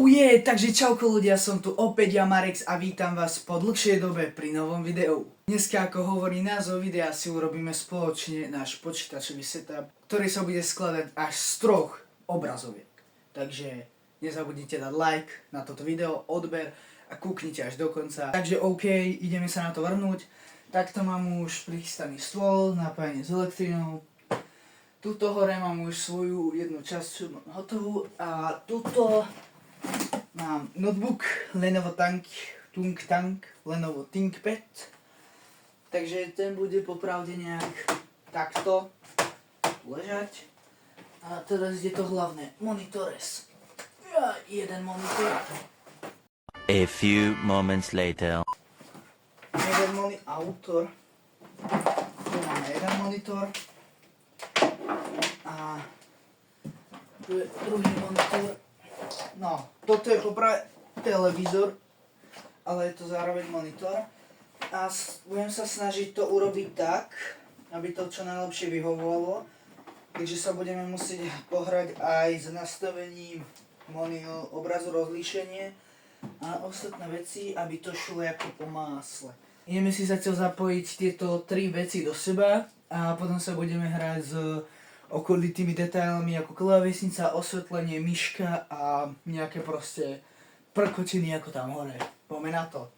Takže čauko ľudia, som tu opäť ja Marex a vítam vás po dlhšej dobe pri novom videu. Dneska, ako hovorí názov videa, si urobíme spoločne náš počítačový setup, ktorý sa bude skladať až z 3 obrazoviek. Takže nezabudnite dať like na toto video, odber a kúknite až do konca. Takže OK, ideme sa na to vrhnúť. Takto mám už prichystaný stôl, napájanie s elektrínou. Tuto hore mám už svoju jednu časť hotovú a tuto mám notebook Lenovo Lenovo ThinkPad. Takže ten bude popravde nejak takto ležať. A teraz je to hlavne monitores. Jeden monitor. A few moments later. Autor. Tu máme jeden monitor. A tu je druhý monitor. No, toto je poprvé televízor, ale je to zároveň monitor. A budem sa snažiť to urobiť tak, aby to čo najlepšie vyhovovalo. Takže sa budeme musieť pohrať aj s nastavením obrazu rozlíšenie a ostatné veci, aby to šlo ako po másle. Ideme si zatiaľ zapojiť tieto 3 veci do seba a potom sa budeme hrať s okolitými detailami ako klávesnica, osvetlenie, myška a nejaké proste prkotiny ako tam hore. Poďme na to.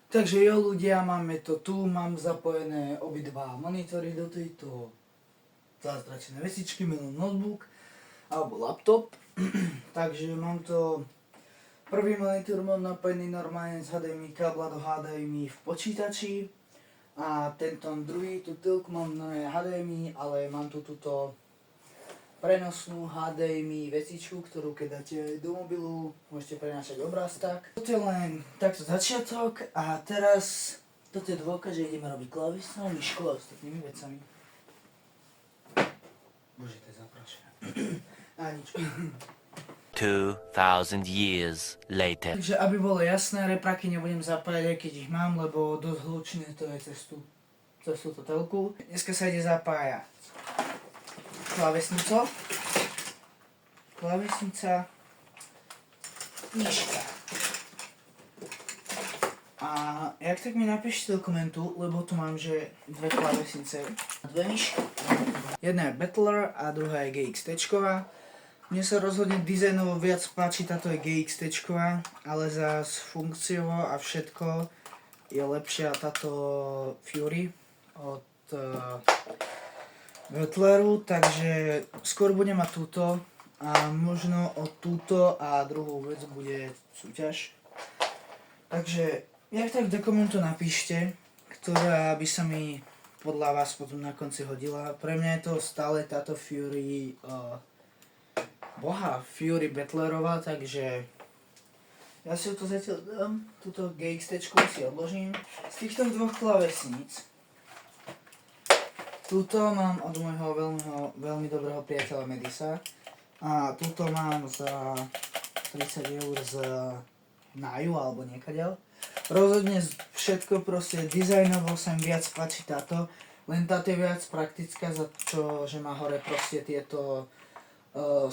Takže jo ľudia, máme to tu, mám zapojené obidva monitory do tejto zázračné vecičky, menom notebook alebo laptop. Takže mám to, prvý monitor mám napojený normálne z HDMI kábla do HDMI v počítači a tento druhý, tú telku mám na HDMI, ale mám tu túto prenosnú HDMI vecičku, ktorú keď dáte do mobilu, môžete prenášať obraz tak. Toto je len takto začiatok a teraz toto je dôkaz, že ideme robiť klávesnou, myškou a ostatnými vecami. Bože, to je zaprašené. A nič. 2000 years later. Takže aby bolo jasné, repraky nebudem zapájať, aj keď ich mám, lebo dosť hlučné to je cez túto telku. Dneska sa ide zapájať klávesnica, myška. A jak tak mi napíšte do komentu, lebo tu mám, že 2 klávesnice, 2 myšky. Jedna je Battler a druhá je GXT-čková. Mne sa rozhodne dizajnovo viac páči, táto je GXT-čková, ale zás funkciovo a všetko je lepšia táto Fury od Battleru, takže skôr budem mať túto a možno od túto a druhú vec bude súťaž. Takže jak tak do komentu napíšte, ktorá by sa mi podľa vás potom na konci hodila. Pre mňa je to stále táto Fury Fury Battlerová, takže ja si to zatiaľ dám, túto GXT-čku si odložím. Z týchto 2 klávesníc tuto mám od môjho veľmi dobrého priateľa Medisa a tuto mám za 30 eur z Naju alebo niekadeľ. Rozhodne všetko proste dizajnovo sa mi viac páči táto, len táto je viac praktická za čo, že má hore proste tieto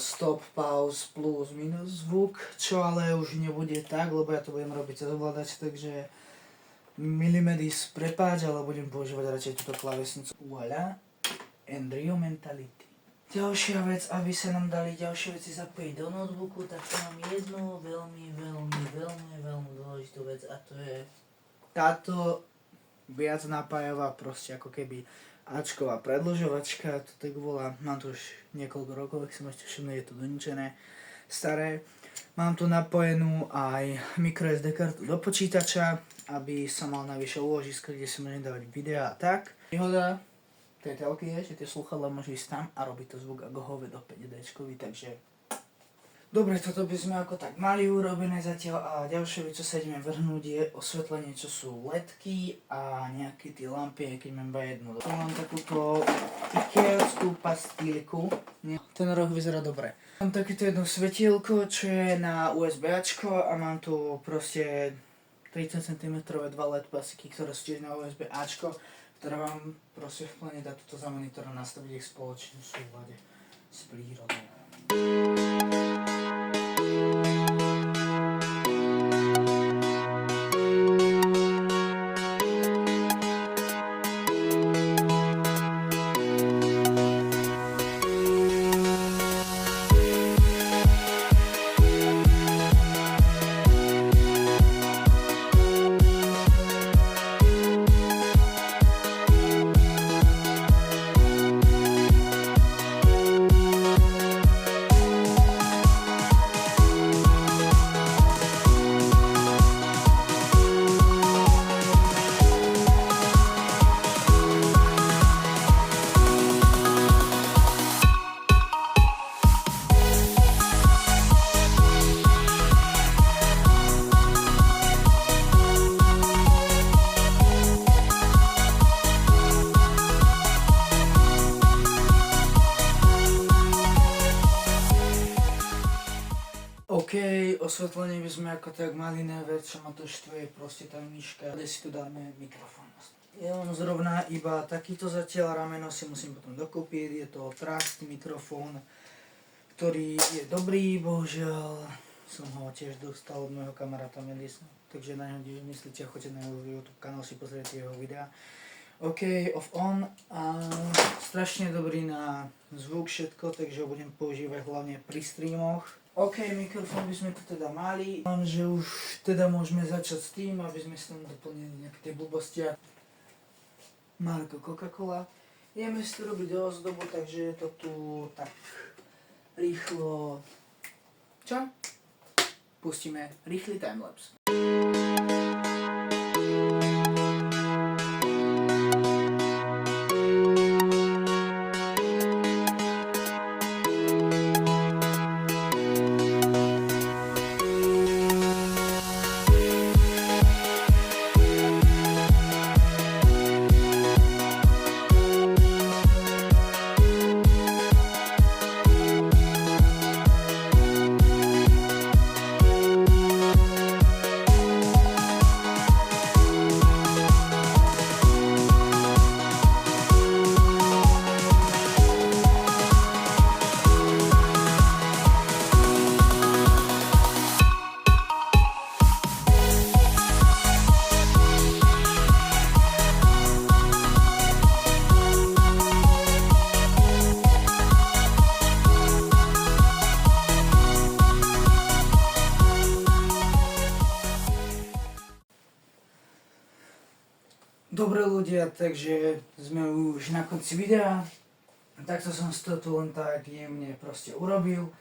stop, pause, plus, minus zvuk, čo ale už nebude tak, lebo ja to budem robiť cez ovládač, takže Milimedis prepáč, ale budem používať radšej túto klávesnicu. Voilà, Embryo Mentality. Ďalšia vec, aby sa nám dali ďalšie veci zapojiť do notebooku, tak tu mám jednu veľmi dôležitú vec a to je táto viac napájavá, proste ako keby Ačková predĺžovačka, to tak volá. Mám tu už niekoľko rokov, ak som ešte všimne, je to doničené, staré. Mám tu napojenú aj microSD kartu do počítača, aby som mal najvyššie úložisko, kde si môžem dávať videá a tak. Výhoda tej telky je, že tie slúchadlá môžu ísť tam a robí to zvuk ako hoved do 5Dčkový, takže... Dobre, toto by sme ako tak mali urobené zatiaľ a ďalšie vec, čo sa ideme vrhnúť, je osvetlenie, čo sú ledky a nejaké tie lampy, aj keď mám iba jednu. Tu mám takúto ikeovskú pastýlku, ten roh vyzerá dobre. Mám takéto jedno svetielko, čo je na USB-Ačko a mám tu proste 30 cm dva LED pasiky, ktoré sú tiež na USB-Ačko, ktoré vám proste v plne dá túto za monitor a nastaviť ich spoločne v súlade s prírodou. OK, osvetlenie by sme ako tak mali najviac, čo ma to štve, proste tá myška, kde si tu dáme mikrofón. Ja mám zrovna iba takýto zatiaľ, rameno si musím potom dokúpiť, je to Trust mikrofón, ktorý je dobrý, bohužiaľ som ho tiež dostal od môjho kamaráta Medis, takže na ňo myslíte a choďte na jeho YouTube kanál si pozrieť jeho videá. OK, off on a strašne dobrý na zvuk všetko, takže ho budem používať hlavne pri streamoch. OK, mikrofón by sme tu teda mali. Mám, že už teda môžeme začať s tým, aby sme si tam doplnili nejaké tie blbosti. Marko Coca-Cola. Ideme si to robiť do ozdobu, takže je to tu tak rýchlo... Čo? Pustíme rýchly timelapse. Dobre ľudia, takže sme už na konci videa. Takto som si to tu len tak jemne proste urobil.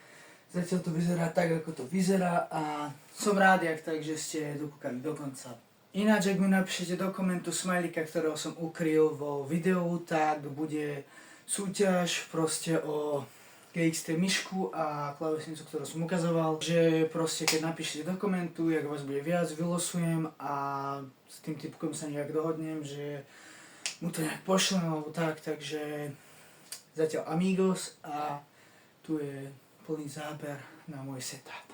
Zatiaľ to vyzerá tak, ako to vyzerá a som rád, jak tak, že ste dokúkali do konca. Ináč, ak mi napíšete do komentu smajlika, ktorého som ukryl vo videu, tak bude súťaž proste o GXT myšku a klávesnicu, ktorú som ukazoval. Že proste keď napíšete do komentu, jak vás bude viac, vylosujem a s tým typkom sa nejak dohodnem, že mu to nejak pošlem alebo tak, takže zatiaľ amigos a tu je plný záber na môj setup.